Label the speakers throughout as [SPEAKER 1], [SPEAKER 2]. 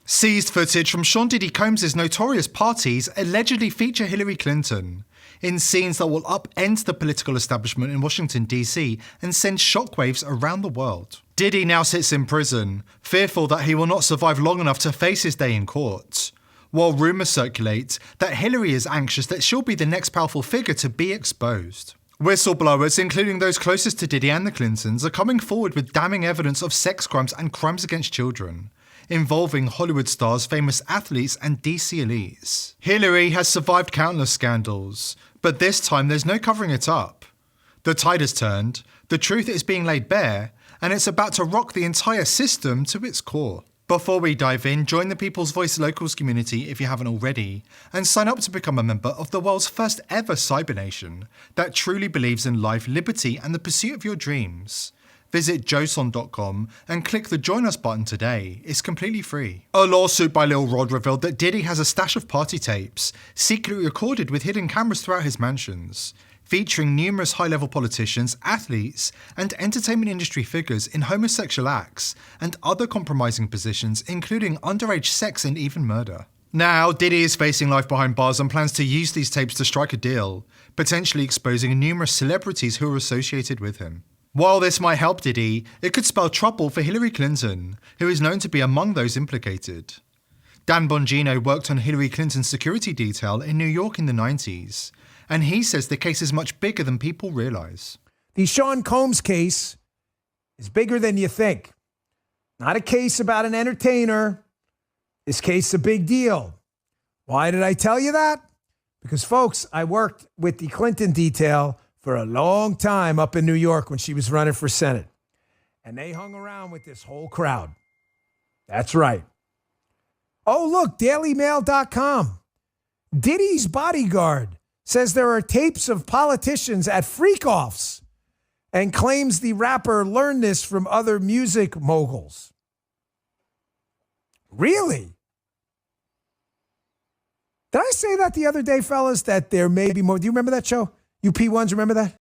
[SPEAKER 1] Seized footage from Sean Diddy Combs' notorious parties allegedly feature Hillary Clinton in scenes that will upend the political establishment in Washington D.C. and send shockwaves around the world. Diddy now sits in prison, fearful that he will not survive long enough to face his day in court, while rumours circulate that Hillary is anxious that she'll be the next powerful figure to be exposed. Whistleblowers, including those closest to Diddy and the Clintons, are coming forward with damning evidence of sex crimes and crimes against children, involving Hollywood stars, famous athletes, and DC elites. Hillary has survived countless scandals, but this time there's no covering it up. The tide has turned, the truth is being laid bare, and it's about to rock the entire system to its core. Before we dive in, join the People's Voice Locals community if you haven't already, and sign up to become a member of the world's first ever cyber nation that truly believes in life, liberty, and the pursuit of your dreams. Visit joson.com and click the Join Us button today. It's completely free. A lawsuit by Lil Rod revealed that Diddy has a stash of party tapes, secretly recorded with hidden cameras throughout his mansions, featuring numerous high-level politicians, athletes, and entertainment industry figures in homosexual acts and other compromising positions, including underage sex and even murder. Now, Diddy is facing life behind bars and plans to use these tapes to strike a deal, potentially exposing numerous celebrities who are associated with him. While this might help Diddy, it could spell trouble for Hillary Clinton, who is known to be among those implicated. Dan Bongino worked on Hillary Clinton's security detail in New York in the 90s, and he says the case is much bigger than people realize.
[SPEAKER 2] The Sean Combs case is bigger than you think. Not a case about an entertainer. This case is a big deal. Why did I tell you that? Because, folks, I worked with the Clinton detail for a long time up in New York when she was running for Senate. And they hung around with this whole crowd. That's right. Oh, look, dailymail.com. Diddy's bodyguard says there are tapes of politicians at freak-offs and claims the rapper learned this from other music moguls. Really? Did I say that the other day, fellas, that there may be more? Do you remember that show? You P1s, remember that?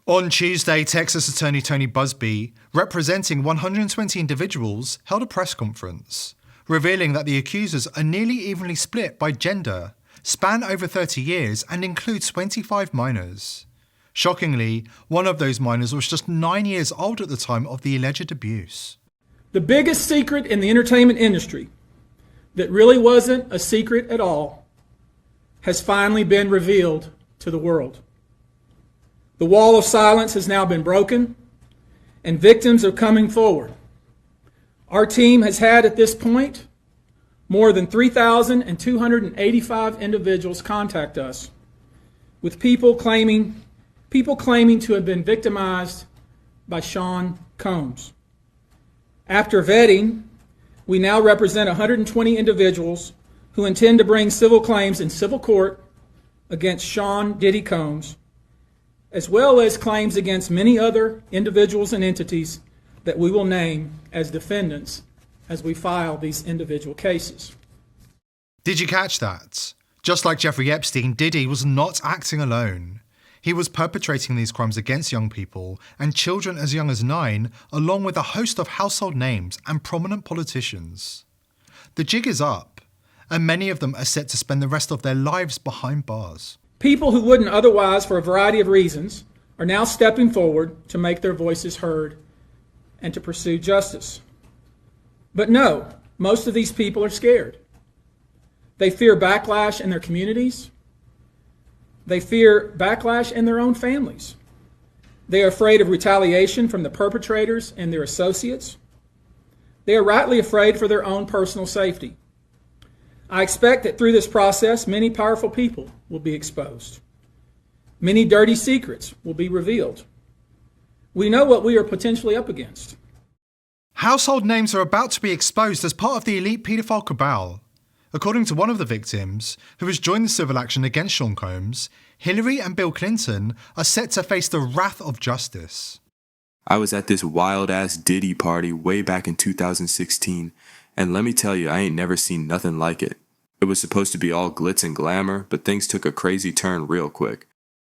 [SPEAKER 1] On Tuesday, Texas Attorney Tony Busby, representing 120 individuals, held a press conference, revealing that the accusers are nearly evenly split by gender, span over 30 years, and include 25 minors. Shockingly, one of those minors was just 9 years old at the time of the alleged abuse.
[SPEAKER 3] The biggest secret in the entertainment industry, that really wasn't a secret at all, has finally been revealed to the world. The wall of silence has now been broken, and victims are coming forward. Our team has had, at this point, more than 3,285 individuals contact us, with people claiming to have been victimized by Sean Combs. After vetting, we now represent 120 individuals who intend to bring civil claims in civil court against Sean Diddy Combs, as well as claims against many other individuals and entities that we will name as defendants as we file these individual cases.
[SPEAKER 1] Did you catch that? Just like Jeffrey Epstein, Diddy was not acting alone. He was perpetrating these crimes against young people and children as young as 9, along with a host of household names and prominent politicians. The jig is up, and many of them are set to spend the rest of their lives behind bars.
[SPEAKER 3] People who wouldn't otherwise, for a variety of reasons, are now stepping forward to make their voices heard and to pursue justice. But no, most of these people are scared. They fear backlash in their communities. They fear backlash in their own families. They are afraid of retaliation from the perpetrators and their associates. They are rightly afraid for their own personal safety. I expect that through this process, many powerful people will be exposed. Many dirty secrets will be revealed. We know what we are potentially up against.
[SPEAKER 1] Household names are about to be exposed as part of the elite paedophile cabal. According to one of the victims, who has joined the civil action against Sean Combs, Hillary and Bill Clinton are set to face the wrath of justice.
[SPEAKER 4] I was at this wild-ass Diddy party way back in 2016, and let me tell you, I ain't never seen nothing like it. It was supposed to be all glitz and glamour, but things took a crazy turn real quick.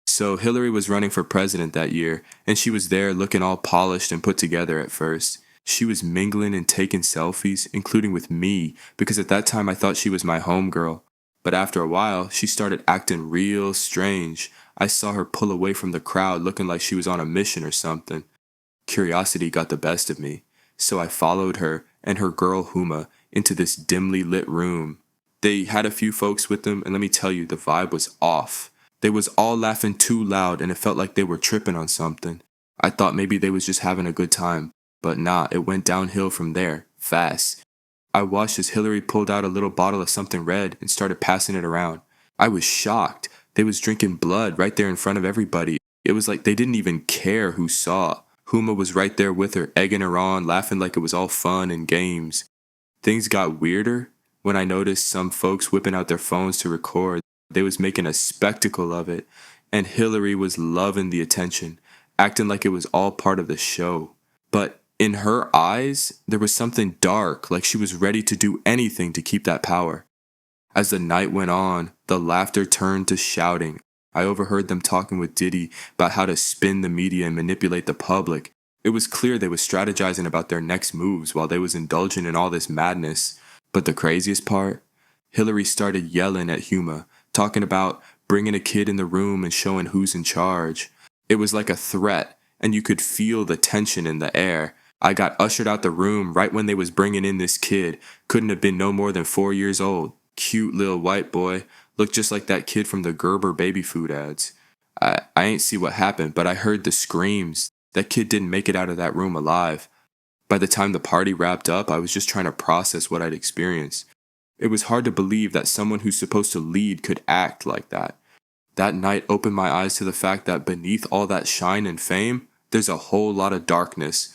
[SPEAKER 4] So Hillary was running for president that year, and she was there looking all polished and put together at first. She was mingling and taking selfies, including with me, because at that time I thought she was my homegirl. But after a while, she started acting real strange. I saw her pull away from the crowd looking like she was on a mission or something. Curiosity got the best of me, so I followed her and her girl Huma into this dimly lit room. They had a few folks with them, and let me tell you, the vibe was off. They was all laughing too loud, and it felt like they were tripping on something. I thought maybe they was just having a good time, but nah, it went downhill from there, fast. I watched as Hillary pulled out a little bottle of something red and started passing it around. I was shocked. They was drinking blood right there in front of everybody. It was like they didn't even care who saw. Huma was right there with her, egging her on, laughing like it was all fun and games. Things got weirder when I noticed some folks whipping out their phones to record. They was making a spectacle of it, and Hillary was loving the attention, acting like it was all part of the show. But in her eyes, there was something dark, like she was ready to do anything to keep that power. As the night went on, the laughter turned to shouting. I overheard them talking with Diddy about how to spin the media and manipulate the public. It was clear they was strategizing about their next moves while they was indulging in all this madness. But the craziest part? Hillary started yelling at Huma, talking about bringing a kid in the room and showing who's in charge. It was like a threat, and you could feel the tension in the air. I got ushered out the room right when they was bringing in this kid. Couldn't have been no more than 4 years old. Cute little white boy. Looked just like that kid from the Gerber baby food ads. I ain't see what happened, but I heard the screams. That kid didn't make it out of that room alive. By the time the party wrapped up, I was just trying to process what I'd experienced. It was hard to believe that someone who's supposed to lead could act like that. That night opened my eyes to the fact that beneath all that shine and fame, there's a whole lot of darkness.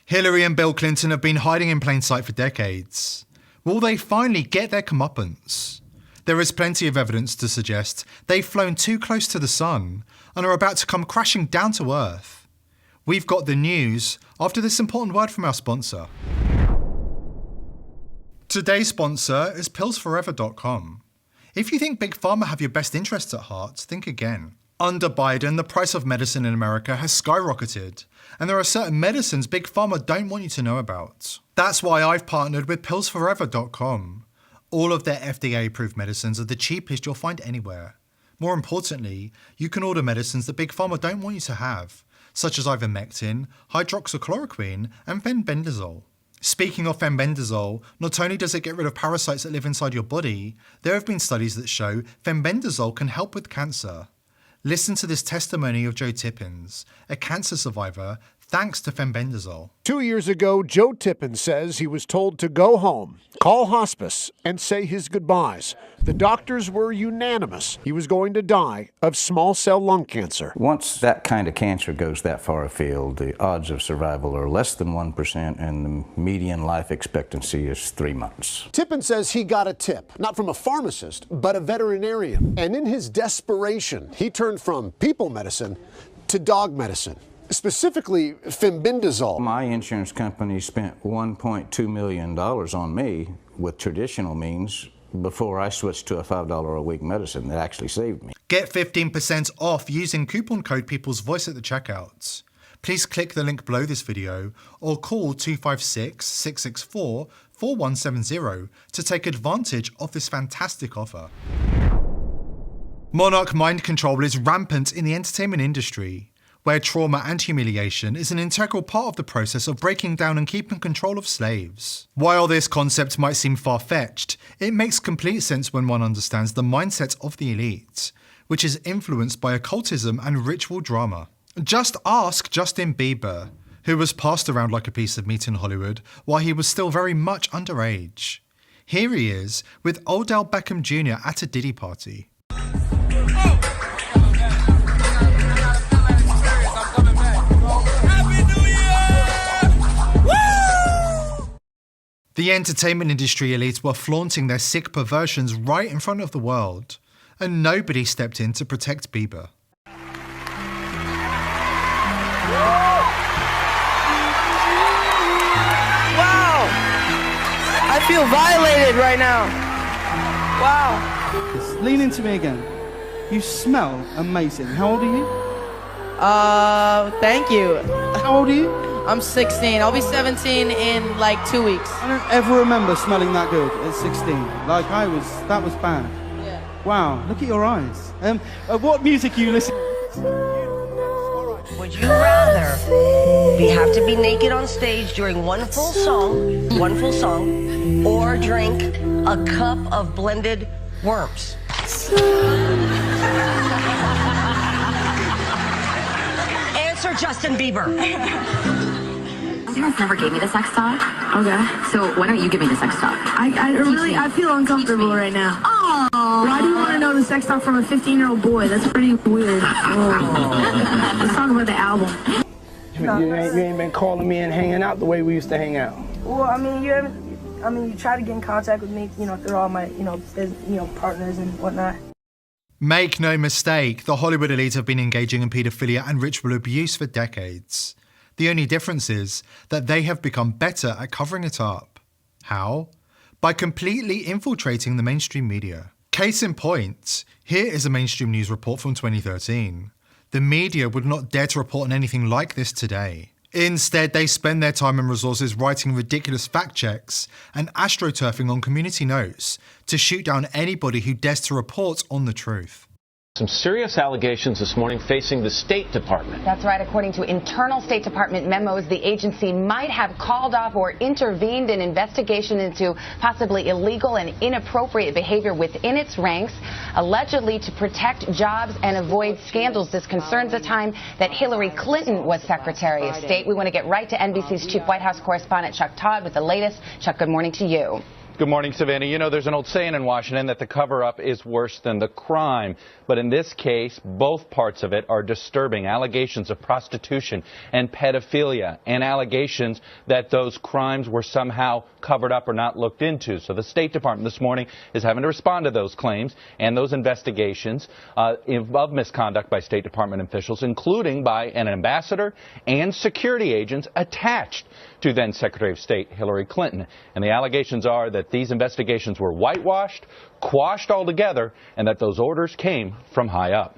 [SPEAKER 1] Hillary and Bill Clinton have been hiding in plain sight for decades. Will they finally get their comeuppance? There is plenty of evidence to suggest they've flown too close to the sun and are about to come crashing down to Earth. We've got the news after this important word from our sponsor. Today's sponsor is pillsforever.com. If you think Big Pharma have your best interests at heart, think again. Under Biden, the price of medicine in America has skyrocketed, and there are certain medicines Big Pharma don't want you to know about. That's why I've partnered with pillsforever.com. All of their FDA-approved medicines are the cheapest you'll find anywhere. More importantly, you can order medicines that Big Pharma don't want you to have, such as ivermectin, hydroxychloroquine, and fenbendazole. Speaking of fenbendazole, not only does it get rid of parasites that live inside your body, there have been studies that show fenbendazole can help with cancer. Listen to this testimony of Joe Tippins, a cancer survivor, thanks to fenbendazole.
[SPEAKER 5] 2 years ago, Joe Tippins says he was told to go home, call hospice, and say his goodbyes. The doctors were unanimous. He was going to die of small cell lung cancer.
[SPEAKER 6] Once that kind of cancer goes that far afield, the odds of survival are less than 1%, and the median life expectancy is 3 months.
[SPEAKER 5] Tippins says he got a tip, not from a pharmacist, but a veterinarian. And in his desperation, he turned from people medicine to dog medicine. Specifically, fenbendazole.
[SPEAKER 6] My insurance company spent $1.2 million on me with traditional means before I switched to a $5 a week medicine that actually saved me.
[SPEAKER 1] Get 15% off using coupon code People's Voice at the checkout. Please click the link below this video or call 256-664-4170 to take advantage of this fantastic offer. Monarch mind control is rampant in the entertainment industry, where trauma and humiliation is an integral part of the process of breaking down and keeping control of slaves. While this concept might seem far-fetched, it makes complete sense when one understands the mindset of the elite, which is influenced by occultism and ritual drama. Just ask Justin Bieber, who was passed around like a piece of meat in Hollywood while he was still very much underage. Here he is with Odell Beckham Jr. at a Diddy party. The entertainment industry elite were flaunting their sick perversions right in front of the world, and nobody stepped in to protect Bieber.
[SPEAKER 7] Wow! I feel violated right now. Wow.
[SPEAKER 8] Just lean into me again. You smell amazing. How old are you?
[SPEAKER 7] Thank you.
[SPEAKER 8] How old are you?
[SPEAKER 7] I'm 16. I'll be 17 in like 2 weeks.
[SPEAKER 8] I don't ever remember smelling that good at 16. Like that was bad.
[SPEAKER 7] Yeah.
[SPEAKER 8] Wow, look at your eyes. What music are you listening?
[SPEAKER 9] Would you rather have to be naked on stage during one full song, or drink a cup of blended worms? Answer Justin Bieber.
[SPEAKER 10] You guys never gave me the sex talk. Okay. So why don't you give me the sex talk? I feel uncomfortable right now. Oh. Why do you want to know the sex talk from a 15-year-old boy? That's pretty weird. Oh. Let's talk about the album.
[SPEAKER 11] You ain't been calling me and hanging out the way we used to hang out.
[SPEAKER 12] Well, I mean, you try to get in contact with me, through all my, partners and whatnot.
[SPEAKER 1] Make no mistake, the Hollywood elite have been engaging in paedophilia and ritual abuse for decades. The only difference is that they have become better at covering it up. How? By completely infiltrating the mainstream media. Case in point, here is a mainstream news report from 2013. The media would not dare to report on anything like this today. Instead, they spend their time and resources writing ridiculous fact checks and astroturfing on community notes to shoot down anybody who dares to report on the truth.
[SPEAKER 13] Some serious allegations this morning facing the State Department.
[SPEAKER 14] That's right. According to internal State Department memos, the agency might have called off or intervened in investigation into possibly illegal and inappropriate behavior within its ranks, allegedly to protect jobs and avoid scandals. This concerns the time that Hillary Clinton was Secretary of State. We want to get right to NBC's chief White House correspondent Chuck Todd with the latest. Chuck, good morning to you.
[SPEAKER 15] Good morning, Savannah. You know, there's an old saying in Washington that the cover-up is worse than the crime. But in this case, both parts of it are disturbing. Allegations of prostitution and pedophilia, and allegations that those crimes were somehow covered up or not looked into. So the State Department this morning is having to respond to those claims and those investigations of misconduct by State Department officials, including by an ambassador and security agents attached to then Secretary of State Hillary Clinton. And the allegations are that these investigations were whitewashed, quashed altogether, and that those orders came from high up.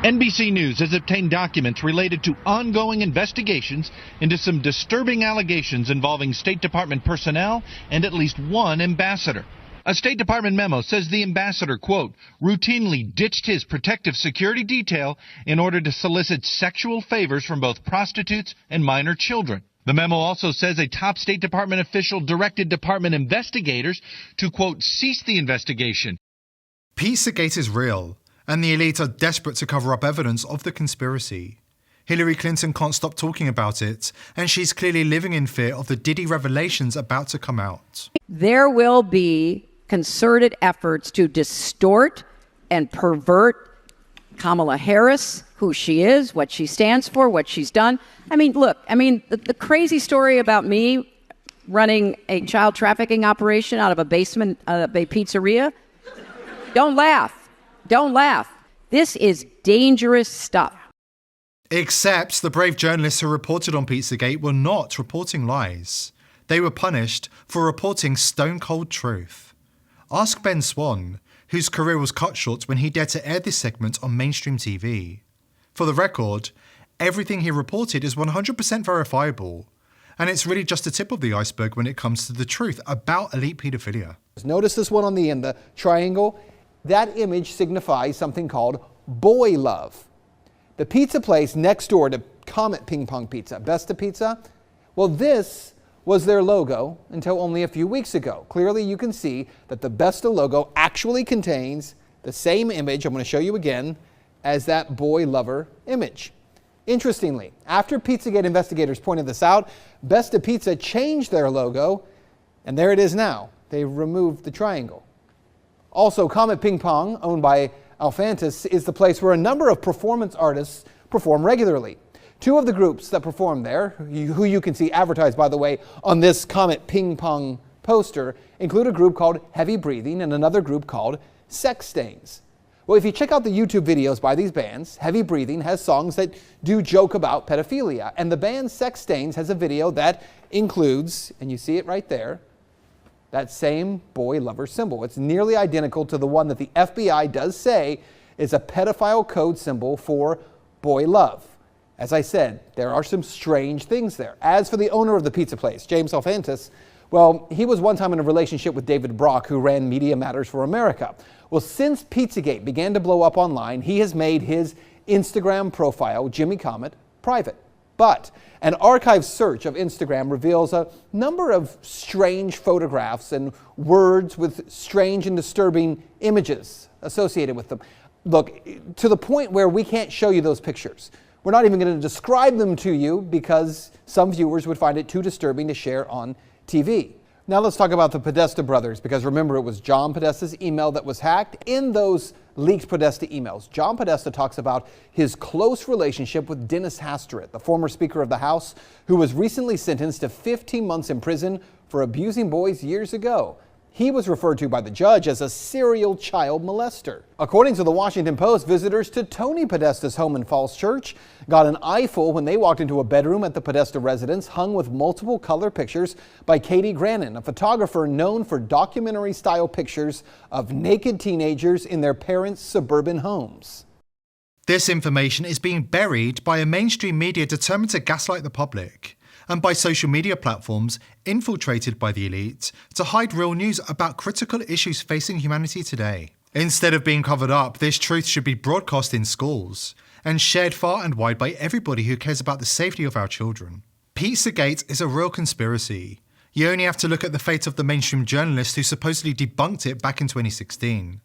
[SPEAKER 16] NBC News has obtained documents related to ongoing investigations into some disturbing allegations involving State Department personnel and at least one ambassador. A State Department memo says the ambassador, quote, routinely ditched his protective security detail in order to solicit sexual favors from both prostitutes and minor children. The memo also says a top State Department official directed department investigators to, quote, cease the investigation.
[SPEAKER 1] Pizzagate is real, and the elite are desperate to cover up evidence of the conspiracy. Hillary Clinton can't stop talking about it, and she's clearly living in fear of the Diddy revelations about to come out.
[SPEAKER 17] There will be concerted efforts to distort and pervert Kamala Harris, who she is, what she stands for, what she's done. I mean, look, the crazy story about me running a child trafficking operation out of a basement of a pizzeria, don't laugh. Don't laugh. This is dangerous stuff.
[SPEAKER 1] Except the brave journalists who reported on Pizzagate were not reporting lies. They were punished for reporting stone-cold truth. Ask Ben Swan, whose career was cut short when he dared to air this segment on mainstream TV. For the record, everything he reported is 100% verifiable, and it's really just the tip of the iceberg when it comes to the truth about elite paedophilia.
[SPEAKER 18] Notice this one on the end, the triangle. That image signifies something called boy love. The pizza place next door to Comet Ping Pong Pizza, Besta Pizza, well, this was their logo until only a few weeks ago. Clearly, you can see that the Besta logo actually contains the same image, I'm going to show you again, as that boy lover image. Interestingly, after Pizzagate investigators pointed this out, Besta Pizza changed their logo, and there it is now. They removed the triangle. Also, Comet Ping Pong, owned by Alphantis, is the place where a number of performance artists perform regularly. Two of the groups that perform there, who you can see advertised, by the way, on this Comet Ping Pong poster, include a group called Heavy Breathing and another group called Sex Stains. Well, if you check out the YouTube videos by these bands, Heavy Breathing has songs that do joke about pedophilia, and the band Sex Stains has a video that includes, and you see it right there, that same boy lover symbol. It's nearly identical to the one that the FBI does say is a pedophile code symbol for boy love. As I said, there are some strange things there. As for the owner of the pizza place, James Alfantis, well, he was one time in a relationship with David Brock, who ran Media Matters for America. Well, since Pizzagate began to blow up online, he has made his Instagram profile, Jimmy Comet, private. But an archive search of Instagram reveals a number of strange photographs and words with strange and disturbing images associated with them. Look, to the point where we can't show you those pictures. We're not even going to describe them to you because some viewers would find it too disturbing to share on TV. Now let's talk about the Podesta brothers, because remember, it was John Podesta's email that was hacked. In those leaked Podesta emails, John Podesta talks about his close relationship with Dennis Hastert, the former Speaker of the House, who was recently sentenced to 15 months in prison for abusing boys years ago. He was referred to by the judge as a serial child molester. According to the Washington Post, visitors to Tony Podesta's home in Falls Church got an eyeful when they walked into a bedroom at the Podesta residence hung with multiple color pictures by Katie Grannon, a photographer known for documentary-style pictures of naked teenagers in their parents' suburban homes.
[SPEAKER 1] This information is being buried by a mainstream media determined to gaslight the public, and by social media platforms infiltrated by the elite to hide real news about critical issues facing humanity today. Instead of being covered up, this truth should be broadcast in schools and shared far and wide by everybody who cares about the safety of our children. Pizzagate is a real conspiracy. You only have to look at the fate of the mainstream journalist who supposedly debunked it back in 2016.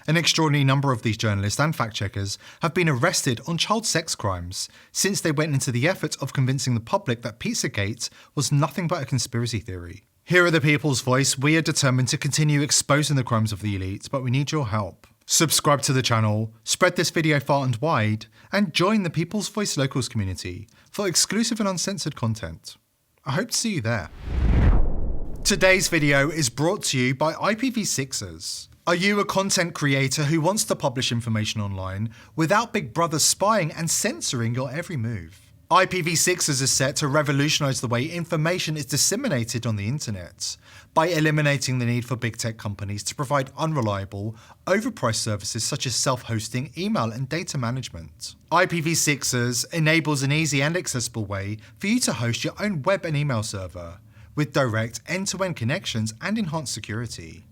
[SPEAKER 1] An extraordinary number of these journalists and fact-checkers have been arrested on child sex crimes since they went into the effort of convincing the public that Pizzagate was nothing but a conspiracy theory. Here at The People's Voice, we are determined to continue exposing the crimes of the elite, but we need your help. Subscribe to the channel, spread this video far and wide, and join the People's Voice Locals community for exclusive and uncensored content. I hope to see you there. Today's video is brought to you by IPv6ers. Are you a content creator who wants to publish information online without Big Brother spying and censoring your every move? IPv6ers is set to revolutionize the way information is disseminated on the internet by eliminating the need for big tech companies to provide unreliable, overpriced services such as self-hosting, email, and data management. IPv6ers enables an easy and accessible way for you to host your own web and email server with direct end-to-end connections and enhanced security.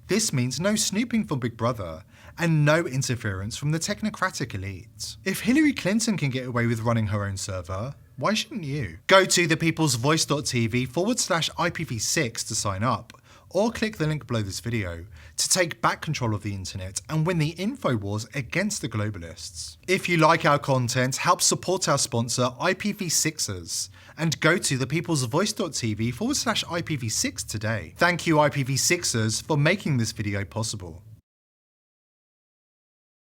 [SPEAKER 1] This means no snooping from Big Brother and no interference from the technocratic elite. If Hillary Clinton can get away with running her own server, why shouldn't you? Go to thepeoplesvoice.tv/IPv6 to sign up, or click the link below this video to take back control of the internet and win the info wars against the globalists. If you like our content, help support our sponsor IPv6ers and go to thepeoplesvoice.tv/IPv6 today. Thank you IPv6ers for making this video possible.